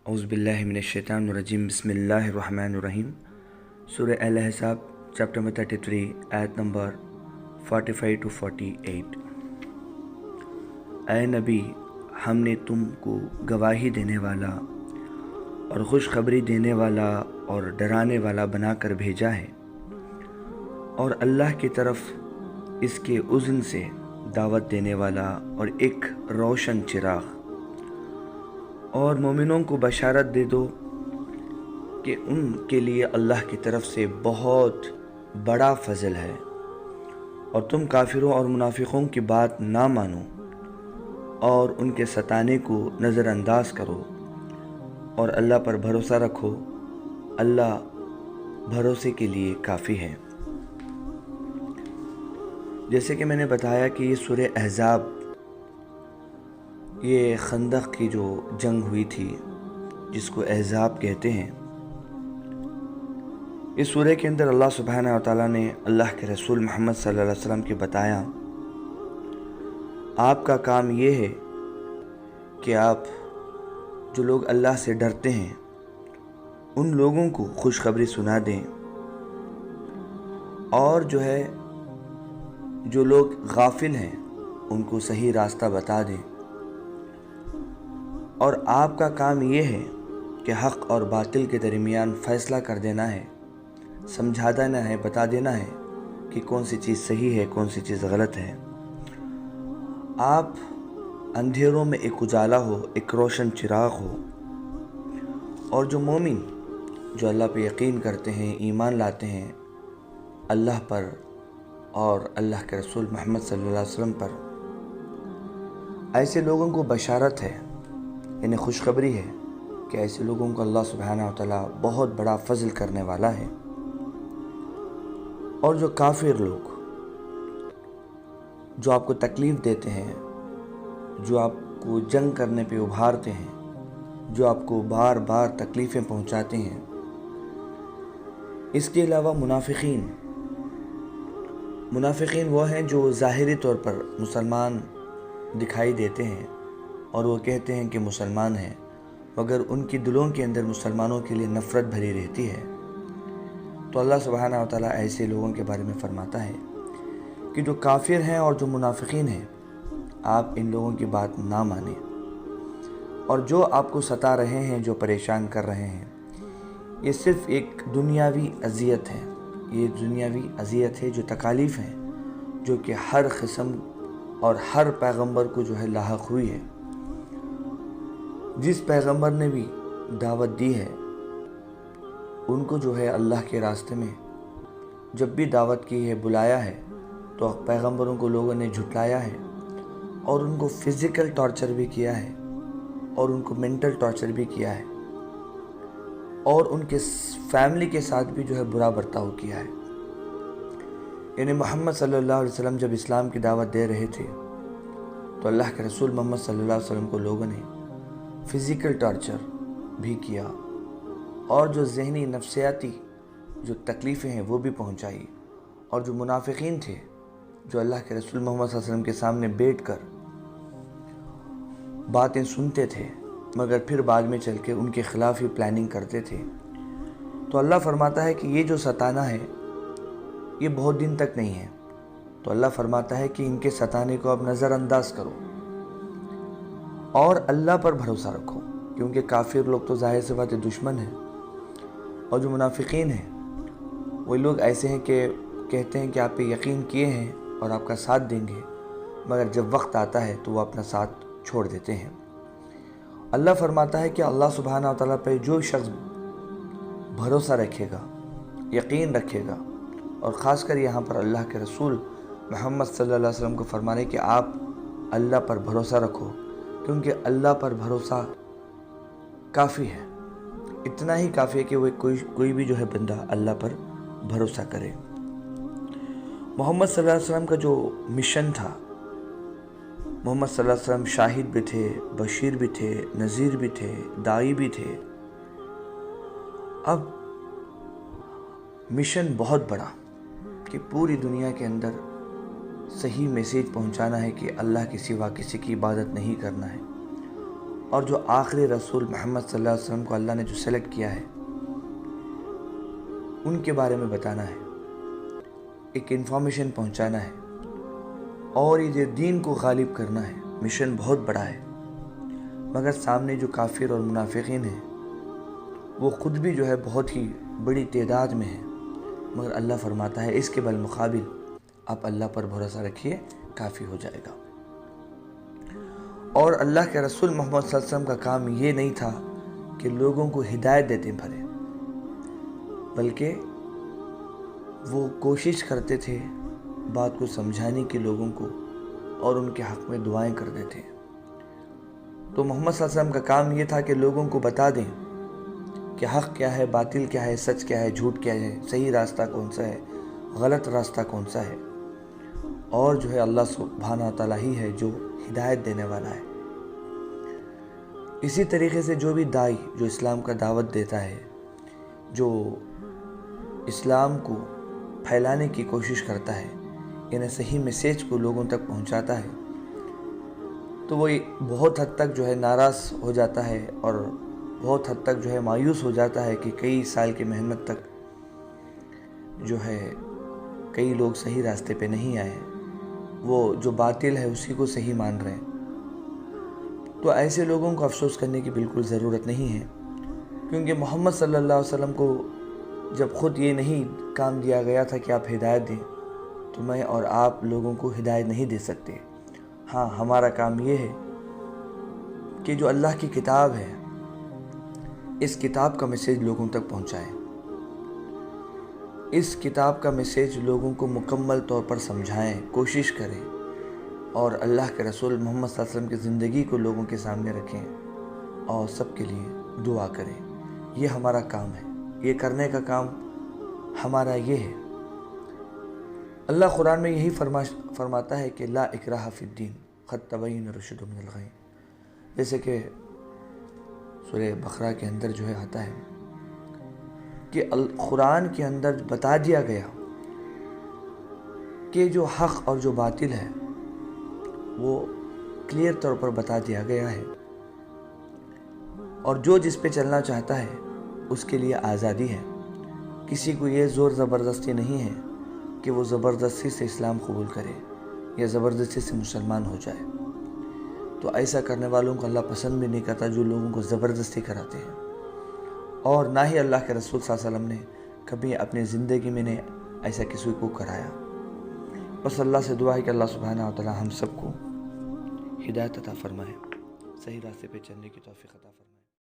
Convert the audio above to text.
اعوذ باللہ من الشیطان الرجیم بسم اللہ الرحمن الرحیم۔ سورہ الاحزاب چیپٹر نمبر 33 آیت نمبر 45 to 48۔ اے نبی، ہم نے تم کو گواہی دینے والا اور خوشخبری دینے والا اور ڈرانے والا بنا کر بھیجا ہے، اور اللہ کی طرف اس کے اذن سے دعوت دینے والا اور ایک روشن چراغ، اور مومنوں کو بشارت دے دو کہ ان کے لیے اللہ کی طرف سے بہت بڑا فضل ہے، اور تم کافروں اور منافقوں کی بات نہ مانو اور ان کے ستانے کو نظر انداز کرو، اور اللہ پر بھروسہ رکھو، اللہ بھروسے کے لیے کافی ہے۔ جیسے کہ میں نے بتایا کہ یہ سورہ احزاب، یہ خندق کی جو جنگ ہوئی تھی جس کو احزاب کہتے ہیں، اس سورہ کے اندر اللہ سبحانہ و تعالیٰ نے اللہ کے رسول محمد صلی اللہ علیہ وسلم کی بتایا، آپ کا کام یہ ہے کہ آپ جو لوگ اللہ سے ڈرتے ہیں ان لوگوں کو خوشخبری سنا دیں، اور جو لوگ غافل ہیں ان کو صحیح راستہ بتا دیں، اور آپ کا کام یہ ہے کہ حق اور باطل کے درمیان فیصلہ کر دینا ہے، سمجھا دینا ہے، بتا دینا ہے کہ کون سی چیز صحیح ہے، کون سی چیز غلط ہے۔ آپ اندھیروں میں ایک اجالا ہو، ایک روشن چراغ ہو، اور جو مومن جو اللہ پہ یقین کرتے ہیں، ایمان لاتے ہیں اللہ پر اور اللہ کے رسول محمد صلی اللہ علیہ وسلم پر، ایسے لوگوں کو بشارت ہے، یعنی خوشخبری ہے کہ ایسے لوگوں کو اللہ سبحانہ و تعالیٰ بہت بڑا فضل کرنے والا ہے۔ اور جو کافر لوگ جو آپ کو تکلیف دیتے ہیں، جو آپ کو جنگ کرنے پہ ابھارتے ہیں، جو آپ کو بار بار تکلیفیں پہنچاتے ہیں، اس کے علاوہ منافقین وہ ہیں جو ظاہری طور پر مسلمان دکھائی دیتے ہیں اور وہ کہتے ہیں کہ مسلمان ہیں، مگر ان کی دلوں کے اندر مسلمانوں کے لیے نفرت بھری رہتی ہے۔ تو اللہ سبحانہ و تعالیٰ ایسے لوگوں کے بارے میں فرماتا ہے کہ جو کافر ہیں اور جو منافقین ہیں، آپ ان لوگوں کی بات نہ مانیں، اور جو آپ کو ستا رہے ہیں، جو پریشان کر رہے ہیں، یہ صرف ایک دنیاوی اذیت ہے، یہ دنیاوی اذیت ہے، جو تکالیف ہیں جو کہ ہر قسم اور ہر پیغمبر کو لاحق ہوئی ہے۔ جس پیغمبر نے بھی دعوت دی ہے ان کو اللہ کے راستے میں جب بھی دعوت کی ہے، بلایا ہے، تو پیغمبروں کو لوگوں نے جھٹلایا ہے، اور ان کو فزیکل ٹارچر بھی کیا ہے، اور ان کو مینٹل ٹارچر بھی کیا ہے، اور ان کے فیملی کے ساتھ بھی برا برتاؤ کیا ہے۔ یعنی محمد صلی اللہ علیہ وسلم جب اسلام کی دعوت دے رہے تھے تو اللہ کے رسول محمد صلی اللہ علیہ وسلم کو لوگوں نے فزیکل ٹارچر بھی کیا، اور جو ذہنی نفسیاتی جو تکلیفیں ہیں وہ بھی پہنچائی۔ اور جو منافقین تھے جو اللہ کے رسول محمد صلی اللہ علیہ وسلم کے سامنے بیٹھ کر باتیں سنتے تھے مگر پھر بعد میں چل کے ان کے خلاف ہی پلاننگ کرتے تھے، تو اللہ فرماتا ہے کہ یہ جو ستانا ہے یہ بہت دن تک نہیں ہے۔ تو اللہ فرماتا ہے کہ ان کے ستانے کو اب نظر انداز کرو اور اللہ پر بھروسہ رکھو، کیونکہ کافر لوگ تو ظاہر سے بات دشمن ہیں، اور جو منافقین ہیں وہ لوگ ایسے ہیں کہ کہتے ہیں کہ آپ پہ یقین کیے ہیں اور آپ کا ساتھ دیں گے، مگر جب وقت آتا ہے تو وہ اپنا ساتھ چھوڑ دیتے ہیں۔ اللہ فرماتا ہے کہ اللہ سبحانہ و تعالیٰ پہ جو شخص بھروسہ رکھے گا، یقین رکھے گا، اور خاص کر یہاں پر اللہ کے رسول محمد صلی اللہ علیہ وسلم کو فرمانے کہ آپ اللہ پر بھروسہ رکھو، کیونکہ اللہ پر بھروسہ کافی ہے، اتنا ہی کافی ہے کہ وہ کوئی بھی بندہ اللہ پر بھروسہ کرے۔ محمد صلی اللہ علیہ وسلم کا جو مشن تھا، محمد صلی اللہ علیہ وسلم شاہد بھی تھے، بشیر بھی تھے، نذیر بھی تھے، داعی بھی تھے۔ اب مشن بہت بڑا کہ پوری دنیا کے اندر صحیح میسیج پہنچانا ہے کہ اللہ کے سوا کسی کی عبادت نہیں کرنا ہے، اور جو آخری رسول محمد صلی اللہ علیہ وسلم کو اللہ نے جو سلیکٹ کیا ہے ان کے بارے میں بتانا ہے، ایک انفارمیشن پہنچانا ہے، اور یہ دین کو غالب کرنا ہے۔ مشن بہت بڑا ہے، مگر سامنے جو کافر اور منافقین ہیں وہ خود بھی جو ہے بہت ہی بڑی تعداد میں ہیں، مگر اللہ فرماتا ہے اس کے بالمقابل آپ اللہ پر بھروسہ رکھیے، کافی ہو جائے گا۔ اور اللہ کے رسول محمد صلی اللہ علیہ وسلم کا کام یہ نہیں تھا کہ لوگوں کو ہدایت دیتے بھرے، بلکہ وہ کوشش کرتے تھے بات کو سمجھانے کی لوگوں کو، اور ان کے حق میں دعائیں کرتے تھے۔ تو محمد صلی اللہ علیہ وسلم کا کام یہ تھا کہ لوگوں کو بتا دیں کہ حق کیا ہے، باطل کیا ہے، سچ کیا ہے، جھوٹ کیا ہے، صحیح راستہ کون سا ہے، غلط راستہ کون سا ہے، اور جو ہے اللہ سبحانہ تعالیٰ ہی ہے جو ہدایت دینے والا ہے۔ اسی طریقے سے جو بھی داعی جو اسلام کا دعوت دیتا ہے، جو اسلام کو پھیلانے کی کوشش کرتا ہے، یعنی صحیح میسیج کو لوگوں تک پہنچاتا ہے، تو وہ بہت حد تک جو ہے ناراض ہو جاتا ہے، اور بہت حد تک جو ہے مایوس ہو جاتا ہے کہ کئی سال کی محنت تک جو ہے کئی لوگ صحیح راستے پہ نہیں آئے، وہ جو باطل ہے اسی کو صحیح مان رہے ہیں۔ تو ایسے لوگوں کو افسوس کرنے کی بالکل ضرورت نہیں ہے، کیونکہ محمد صلی اللہ علیہ وسلم کو جب خود یہ نہیں کام دیا گیا تھا کہ آپ ہدایت دیں، تو میں اور آپ لوگوں کو ہدایت نہیں دے سکتے۔ ہاں، ہمارا کام یہ ہے کہ جو اللہ کی کتاب ہے اس کتاب کا میسیج لوگوں تک پہنچائیں، اس کتاب کا میسیج لوگوں کو مکمل طور پر سمجھائیں، کوشش کریں، اور اللہ کے رسول محمد صلی اللہ علیہ وسلم کی زندگی کو لوگوں کے سامنے رکھیں، اور سب کے لیے دعا کریں۔ یہ ہمارا کام ہے، یہ کرنے کا کام ہمارا یہ ہے۔ اللہ قرآن میں یہی فرماتا ہے کہ لا اکراہ فی الدین قد تبین الرشد من الغی، جیسے کہ سورہ بقرہ کے اندر جو ہے آتا ہے کہ قرآن کے اندر بتا دیا گیا کہ جو حق اور جو باطل ہے وہ کلیئر طور پر بتا دیا گیا ہے، اور جو جس پہ چلنا چاہتا ہے اس کے لیے آزادی ہے۔ کسی کو یہ زور زبردستی نہیں ہے کہ وہ زبردستی سے اسلام قبول کرے یا زبردستی سے مسلمان ہو جائے۔ تو ایسا کرنے والوں کو اللہ پسند بھی نہیں کرتا جو لوگوں کو زبردستی کراتے ہیں، اور نہ ہی اللہ کے رسول صلی اللہ علیہ وسلم نے کبھی اپنی زندگی میں نے ایسا کسی کو کرایا۔ بس اللہ سے دعا ہے کہ اللہ سبحانہ و تعالی ہم سب کو ہدایت عطا فرمائے، صحیح راستے پہ چلنے کی توفیق عطا فرمائے۔